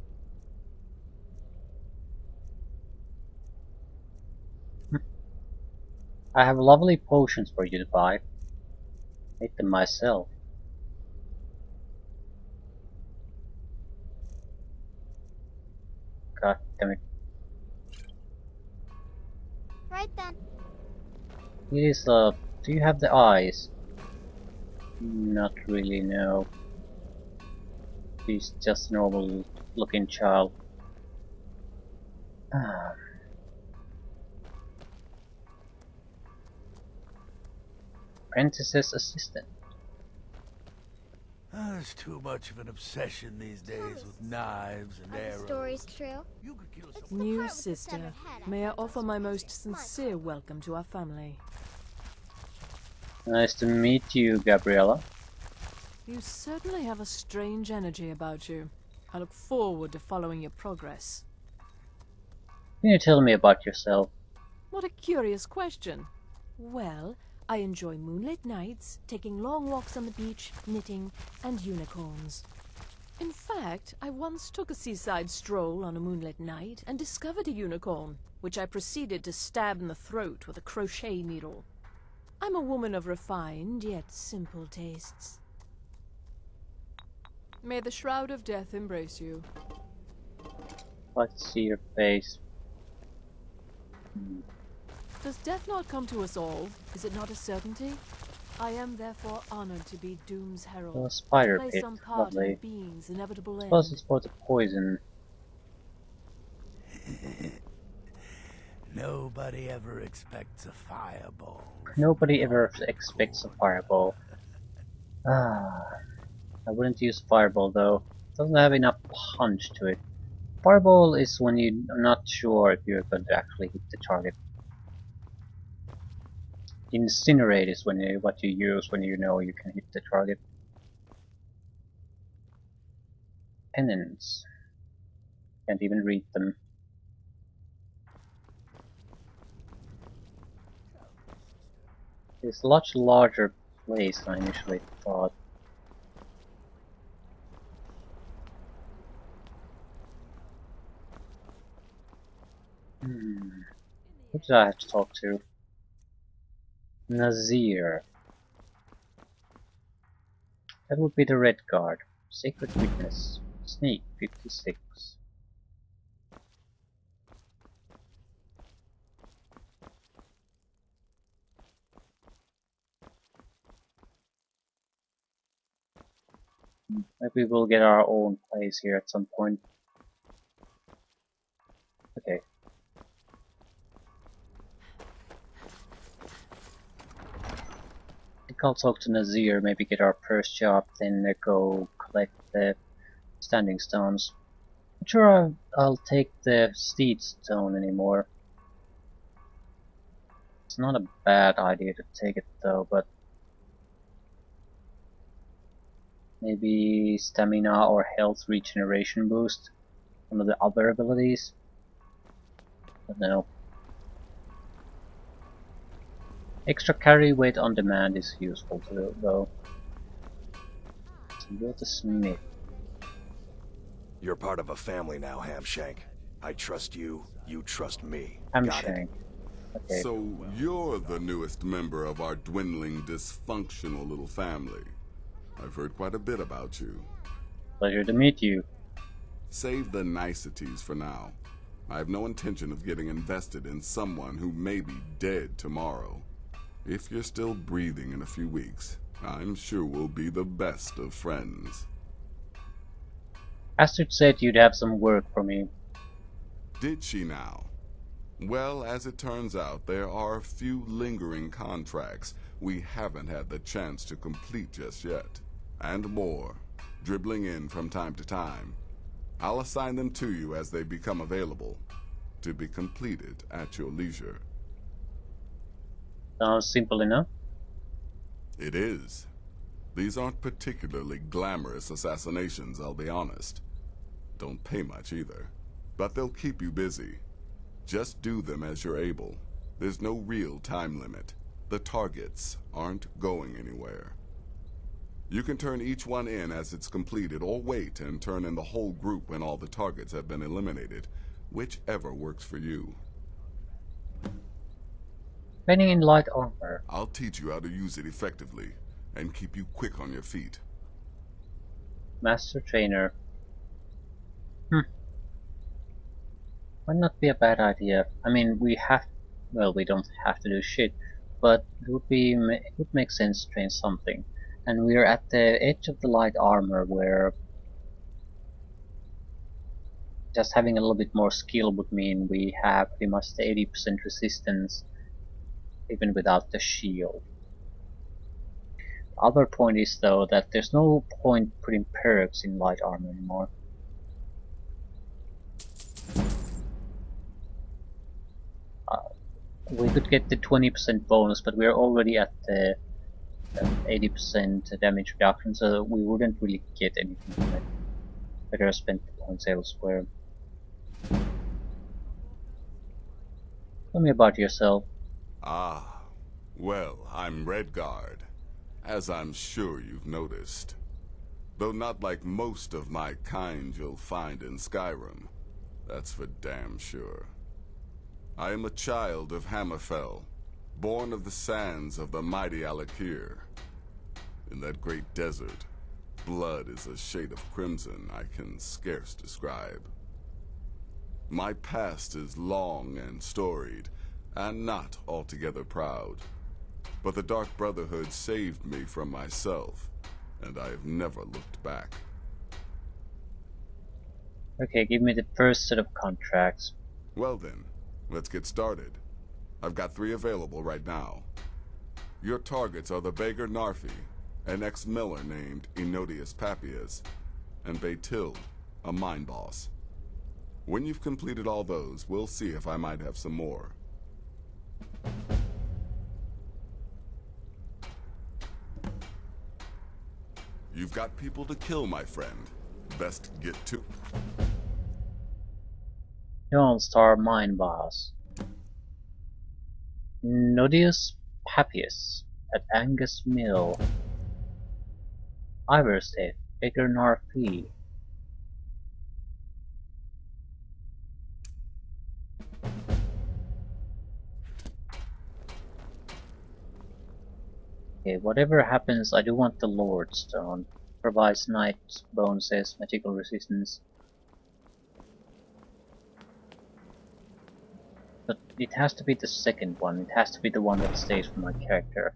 I have lovely potions for you to buy. Make them myself. God damn it. Right then. It is, do you have the eyes? Not really, no. He's just a normal looking child. Apprentice's assistant. There's too much of an obsession these days with knives and Are arrows. the stories true? New sister, may I offer my most sincere welcome to our family. Nice to meet you, Gabriella. You certainly have a strange energy about you. I look forward to following your progress. Can you tell me about yourself? What a curious question. Well, I enjoy moonlit nights, taking long walks on the beach, knitting, and unicorns. In fact, I once took a seaside stroll on a moonlit night and discovered a unicorn, which I proceeded to stab in the throat with a crochet needle. I'm a woman of refined yet simple tastes. May the Shroud of Death embrace you. Let's see your face. Does death not come to us all? Is it not a certainty? I am therefore honored to be Doom's herald. A spider play pit, some part in lovely. the being's inevitable end. Suppose it's for the poison. Nobody ever expects a fireball. Nobody ever expects a fireball. I wouldn't use fireball though. It doesn't have enough punch to it. Fireball is when you're not sure if you're going to actually hit the target. Incinerate is what you use when you know you can hit the target. Pennants. Can't even read them. It's a much larger place than I initially thought. Who did I have to talk to? Nazir. That would be the Red Guard. Sacred Witness. Sneak 56. Maybe we'll get our own place here at some point. Okay. I think I'll talk to Nazir, maybe get our first job, then go collect the standing stones. Not sure I'll take the steed stone anymore. It's not a bad idea to take it though, but maybe stamina or health regeneration boost. One of the other abilities. I don't know. Extra carry weight on demand is useful too, though. So go to Smith. You're part of a family now, Hamshank. I trust you, you trust me. I'm Got it? sharing. Okay. So you're the newest member of our dwindling, dysfunctional little family. I've heard quite a bit about you. Pleasure to meet you. Save the niceties for now. I have no intention of getting invested in someone who may be dead tomorrow. If you're still breathing in a few weeks, I'm sure we'll be the best of friends. Astrid said you'd have some work for me. Did she now? Well, as it turns out, there are a few lingering contracts we haven't had the chance to complete just yet. And more, dribbling in from time to time. I'll assign them to you as they become available, to be completed at your leisure. Sounds simple enough. It is. These aren't particularly glamorous assassinations, I'll be honest. Don't pay much either. But they'll keep you busy. Just do them as you're able. There's no real time limit. The targets aren't going anywhere. You can turn each one in as it's completed, or wait and turn in the whole group when all the targets have been eliminated. Whichever works for you. Training in light armor. I'll teach you how to use it effectively, and keep you quick on your feet. Master trainer. Might not be a bad idea. I mean, we don't have to do shit, but it would make sense to train something. And we're at the edge of the light armor, where just having a little bit more skill would mean we have pretty much the 80% resistance, even without the shield. The other point is, though, that there's no point putting perks in light armor anymore. We could get the 20% bonus, but we're already at the 80% damage reduction, so we wouldn't really get anything from it. Better spend the points elsewhere. Tell me about yourself. Ah, well, I'm Redguard, as I'm sure you've noticed. Though not like most of my kind you'll find in Skyrim. That's for damn sure. I am a child of Hammerfell, born of the sands of the mighty Alakir. In that great desert, blood is a shade of crimson I can scarce describe. My past is long and storied, and not altogether proud. But the Dark Brotherhood saved me from myself, and I have never looked back. Okay, give me the first set of contracts. Well then, let's get started. I've got 3 available right now. Your targets are the beggar Narfi, an ex-miller named Enodius Papias, and Baytil, a mine boss. When you've completed all those, we'll see if I might have some more. You've got people to kill, my friend. Best get to... Star Mine Boss. Nodius Papias at Angus Mill. Iverstead, Baker Narfi. Okay, whatever happens, I do want the Lord Stone. Provides night bonuses, magical resistance. But it has to be the second one. It has to be the one that stays for my character.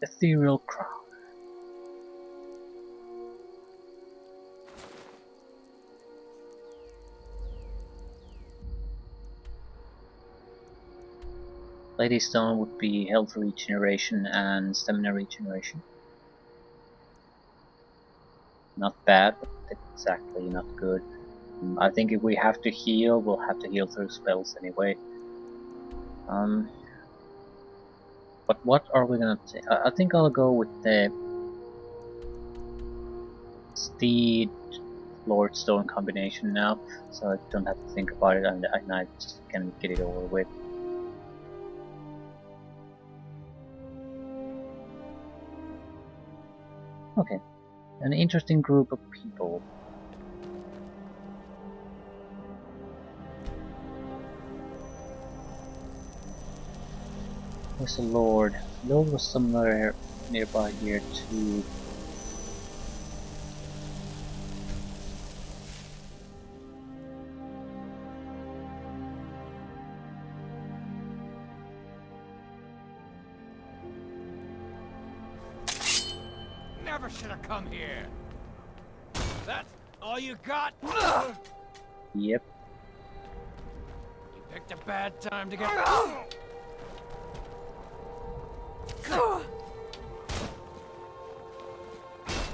Ethereal Crown. Lady Stone would be health regeneration and stamina regeneration. Not bad, but exactly not good. I think if we have to heal, we'll have to heal through spells anyway. But what are we gonna take? I think I'll go with the Steed Lord Stone combination now, so I don't have to think about it and I just can get it over with. Okay, an interesting group of people. Where's the Lord? Lord was somewhere nearby here too. Never should have come here. That's all you got? Yep. You picked a bad time to get...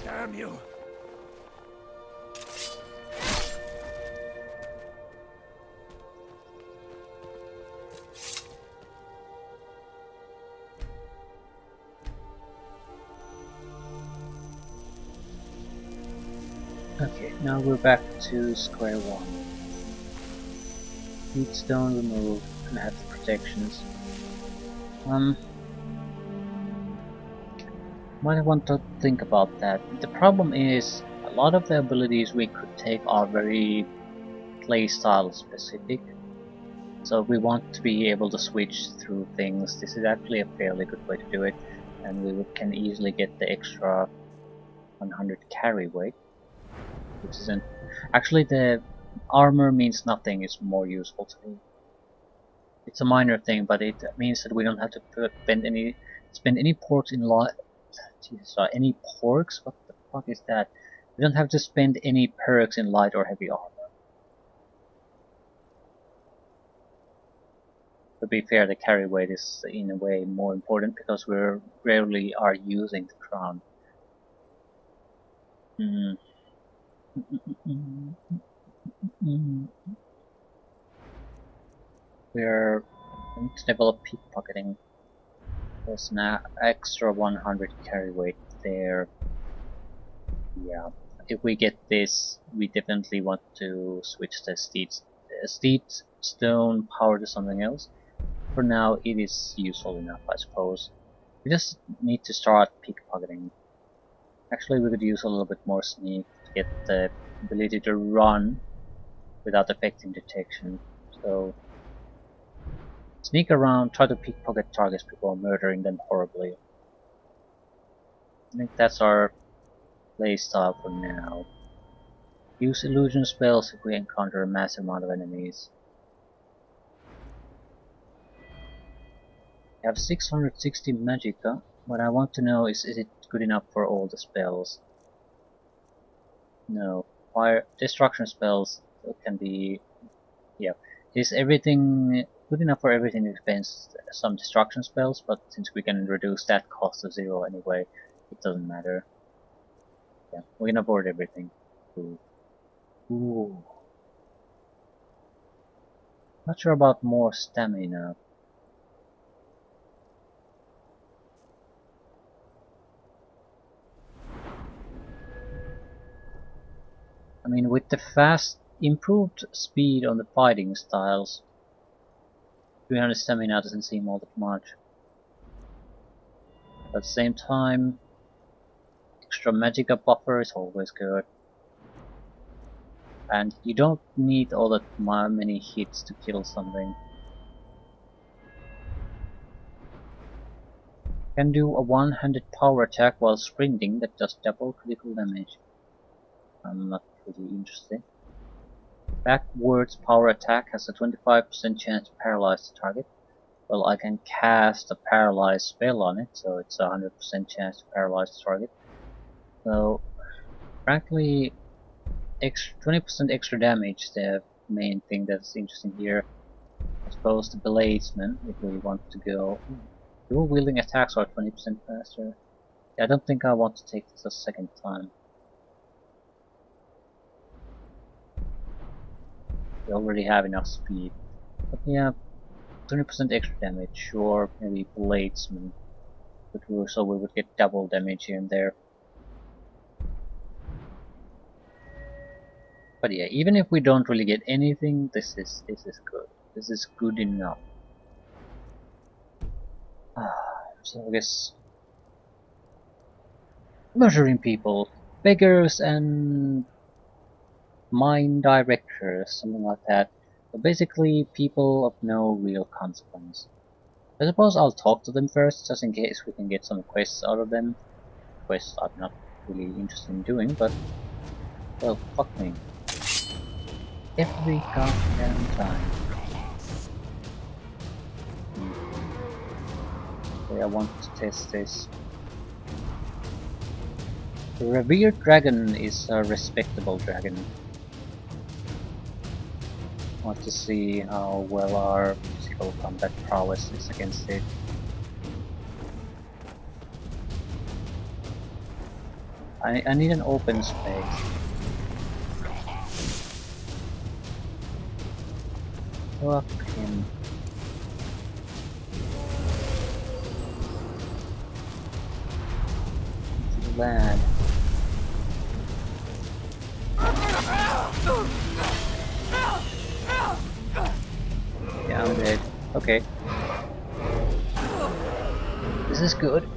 Damn you. Okay, now we're back to square one. Heat stone removed and have the protections. Might want to think about that. The problem is a lot of the abilities we could take are very playstyle specific. So we want to be able to switch through things. This is actually a fairly good way to do it, and we can easily get the extra 100 carry weight, which isn't actually the armor means nothing. It's more useful to me. It's a minor thing, but it means that we don't have to spend any porks in any porks? What the fuck is that? We don't have to spend any perks in light or heavy armor. To be fair, the carry weight is in a way more important because we rarely are using the crown. We're going to develop pickpocketing. There's an extra 100 carry weight there. Yeah, if we get this, we definitely want to switch the steed stone power to something else. For now, it is useful enough, I suppose. We just need to start pickpocketing. Actually, we could use a little bit more sneak to get the ability to run without affecting detection. So, sneak around, try to pickpocket targets before murdering them horribly. I think that's our playstyle for now. Use illusion spells if we encounter a massive amount of enemies. We have 660 magicka. What I want to know is it good enough for all the spells? No. Fire destruction spells can be... yeah. Is everything good enough for everything expense some destruction spells, but since we can reduce that cost to 0 anyway, it doesn't matter. Yeah, we can avoid everything. Ooh. Ooh. Not sure about more stamina. I mean, with the improved speed on the fighting styles, 300 stamina doesn't seem all that much. At the same time, extra magicka buffer is always good. And you don't need all that many hits to kill something. Can do a one-handed power attack while sprinting that does double critical damage. I'm not really interested. Backwards power attack has a 25% chance to paralyze the target. Well, I can cast a paralyze spell on it, so it's a 100% chance to paralyze the target. So, frankly, 20% extra damage is the main thing that's interesting here. I suppose the bladesman, if we want to go. Dual wielding attacks are 20% faster. Yeah, I don't think I want to take this a second time. We already have enough speed. But yeah, 20% extra damage, or maybe bladesman. So we would get double damage here and there. But yeah, even if we don't really get anything, this is good. This is good enough. So I guess murdering people, beggars and mine directors, something like that. But basically, people of no real consequence. I suppose I'll talk to them first, just in case we can get some quests out of them. Quests I'm not really interested in doing, but well, fuck me. Every goddamn time. Okay, I want to test this. The revered dragon is a respectable dragon. I want to see how well our physical combat prowess is against it. I need an open space. Fuck him. To the land. Yeah, I'm dead. Okay. This is good.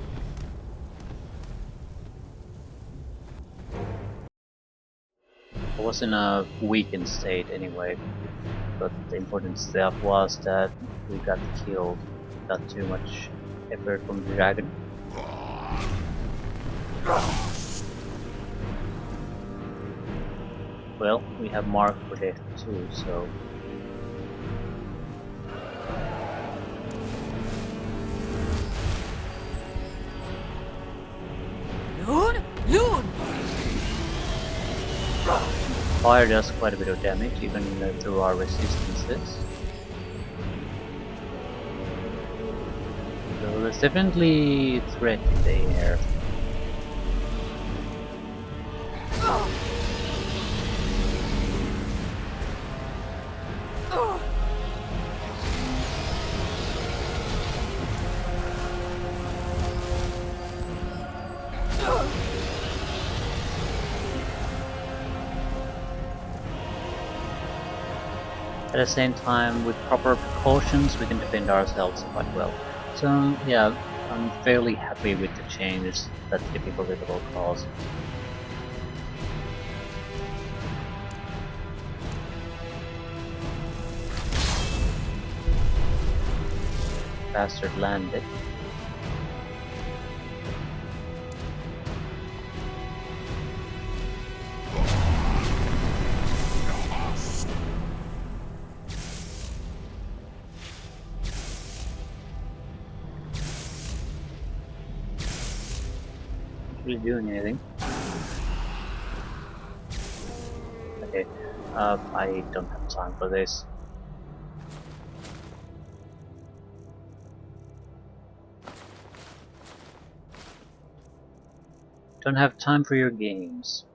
I was in a weakened state anyway, but the important stuff was that we got killed. Not too much effort from the dragon. Well, we have mark for death too, so... Fire does quite a bit of damage, even through our resistances. So there's definitely threat in the air. At the same time, with proper precautions, we can defend ourselves quite well. So yeah, I'm fairly happy with the changes that the difficulty level caused. Bastard landed. Really doing anything. Okay, I don't have time for this. Don't have time for your games.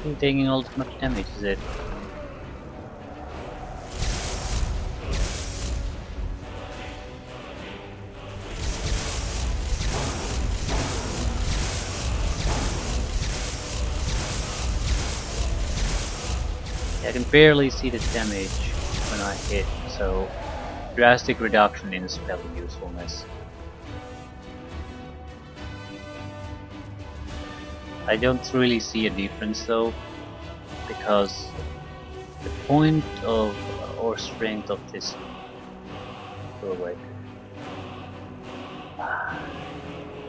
Not taking all too much damage, is it? I can barely see the damage when I hit, so drastic reduction in spell usefulness. I don't really see a difference though, because the point of or strength of this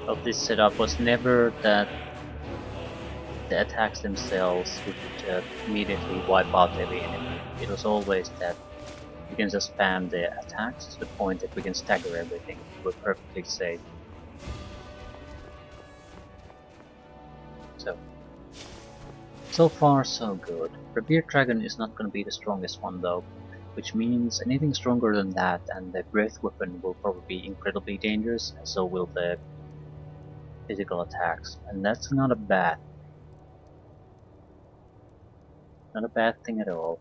of this setup was never that the attacks themselves would immediately wipe out every enemy. It was always that you can just spam the attacks to the point that we can stagger everything. We're perfectly safe. So far so good. Revered Dragon is not going to be the strongest one though, which means anything stronger than that and the breath weapon will probably be incredibly dangerous, and so will the physical attacks, and that's not a bad thing at all.